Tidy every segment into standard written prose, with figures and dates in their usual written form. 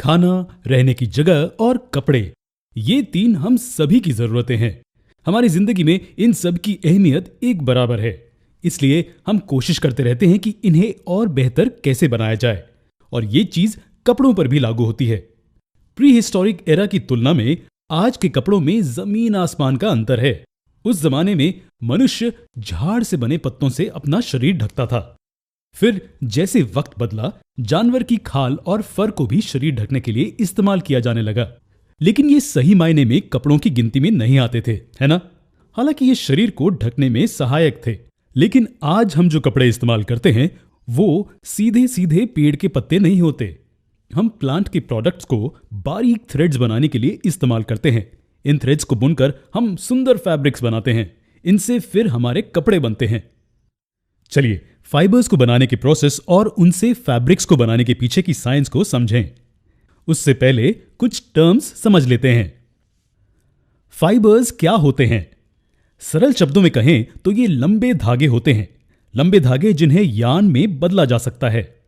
खाना, रहने की जगह और कपड़े, ये तीन हम सभी की जरूरतें हैं। हमारी जिंदगी में इन सब की अहमियत एक बराबर है, इसलिए हम कोशिश करते रहते हैं कि इन्हें और बेहतर कैसे बनाया जाए, और ये चीज कपड़ों पर भी लागू होती है। प्री हिस्टोरिक एरा की तुलना में आज के कपड़ों में जमीन आसमान का अंतर है। उस जमाने में मनुष्य झाड़ से बने पत्तों से अपना शरीर ढकता था। फिर जैसे वक्त बदला, जानवर की खाल और फर को भी शरीर ढकने के लिए इस्तेमाल किया जाने लगा। लेकिन ये सही मायने में कपड़ों की गिनती में नहीं आते थे, है ना? हालांकि ये शरीर को ढकने में सहायक थे। लेकिन आज हम जो कपड़े इस्तेमाल करते हैं वो सीधे सीधे पेड़ के पत्ते नहीं होते। हम प्लांट के प्रोडक्ट्स को बारीक थ्रेड्स बनाने के लिए इस्तेमाल करते हैं। इन थ्रेड्स को बुनकर हम सुंदर फैब्रिक्स बनाते हैं। इनसे फिर हमारे कपड़े बनते हैं। चलिए फाइबर्स को बनाने के प्रोसेस और उनसे फैब्रिक्स को बनाने के पीछे की साइंस को समझें। उससे पहले कुछ टर्म्स समझ लेते हैं। फाइबर्स क्या होते हैं? सरल शब्दों में कहें तो ये लंबे धागे होते हैं। लंबे धागे जिन्हें यार्न में बदला जा सकता है।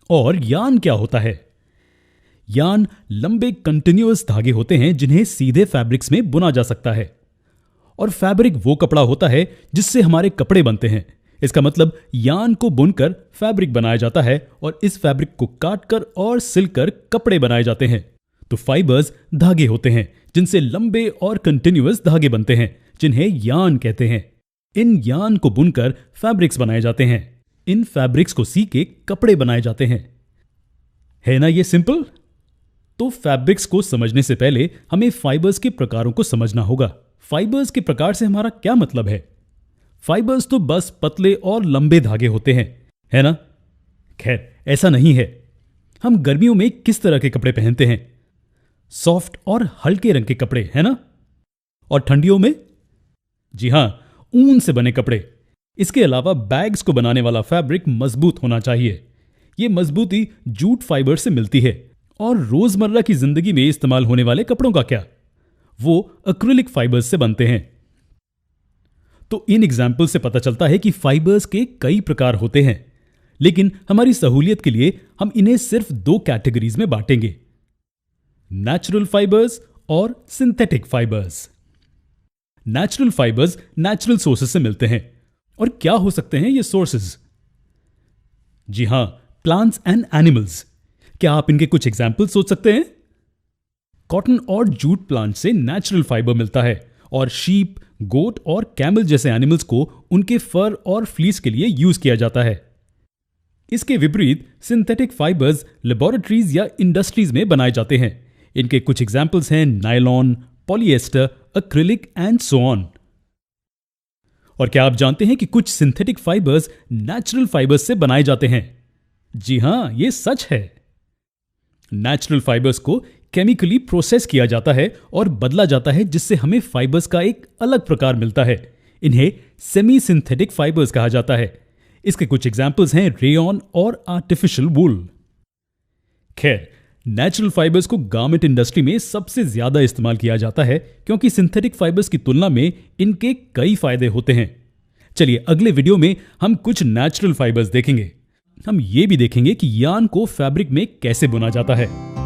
और यार्न क्या होता है? यार्न लंबे कंटिन्यूअस धागे होते हैं जिन्हें सीधे फैब्रिक्स में बुना जा सकता है। और फैब्रिक वो कपड़ा होता है जिससे हमारे कपड़े बनते हैं। इसका मतलब यार्न को बुनकर फैब्रिक बनाया जाता है और इस फैब्रिक को काटकर और सिलकर कपड़े बनाए जाते हैं। तो फाइबर्स धागे होते हैं जिनसे लंबे और कंटिन्यूअस धागे बनते हैं, जिन्हें यार्न कहते हैं। इन यार्न को बुनकर फैब्रिक्स बनाए जाते हैं। इन फैब्रिक्स को सी के कपड़े बनाए जाते हैं। है ना ये सिंपल? तो फैब्रिक्स को समझने से पहले हमें फाइबर्स के प्रकारों को समझना होगा। फाइबर्स के प्रकार से हमारा क्या मतलब है? फाइबर्स तो बस पतले और लंबे धागे होते हैं, है ना? खैर, ऐसा नहीं है। हम गर्मियों में किस तरह के कपड़े पहनते हैं? सॉफ्ट और हल्के रंग के कपड़े, है ना? और ठंडियों में? जी हां, ऊन से बने कपड़े। इसके अलावा बैग्स को बनाने वाला फैब्रिक मजबूत होना चाहिए। यह मजबूती जूट फाइबर से मिलती है। और रोजमर्रा की जिंदगी में इस्तेमाल होने वाले कपड़ों का क्या? वो एक्रिलिक फाइबर्स से बनते हैं। तो इन एग्जाम्पल से पता चलता है कि फाइबर्स के कई प्रकार होते हैं, लेकिन हमारी सहूलियत के लिए हम इन्हें सिर्फ दो कैटेगरीज में बांटेंगे: नेचुरल फाइबर्स और synthetic fibres. Natural fibres natural sources से मिलते हैं। और क्या हो सकते हैं ये सोर्सेस? जी हां, प्लांट्स एंड एनिमल्स। क्या आप इनके कुछ एग्जाम्पल सोच सकते हैं? कॉटन और जूट प्लांट से नेचुरल फाइबर मिलता है और शीप, गोट और कैमल जैसे एनिमल्स को उनके फर और फ्लीस के लिए यूज किया जाता है। इसके विपरीत सिंथेटिक फाइबर्स लेबोरेटरीज या इंडस्ट्रीज में बनाए जाते हैं। इनके कुछ एग्जाम्पल्स हैं nylon, polyester, acrylic and so on. और क्या आप जानते हैं कि कुछ सिंथेटिक फाइबर्स नेचुरल फाइबर्स से बनाए जाते हैं? जी हां, यह सच है। नेचुरल फाइबर्स को केमिकली प्रोसेस किया जाता है और बदला जाता है, जिससे हमें फाइबर्स का एक अलग प्रकार मिलता है। इन्हें सेमी सिंथेटिक फाइबर्स कहा जाता है। इसके कुछ एग्जाम्पल्स हैं रेयॉन और आर्टिफिशियल वूल। खैर, नेचुरल फाइबर्स को गारमेंट इंडस्ट्री में सबसे ज्यादा इस्तेमाल किया जाता है, क्योंकि सिंथेटिक फाइबर्स की तुलना में इनके कई फायदे होते हैं। चलिए अगले वीडियो में हम कुछ नेचुरल फाइबर्स देखेंगे। हम ये भी देखेंगे कि यार्न को फैब्रिक में कैसे बुना जाता है।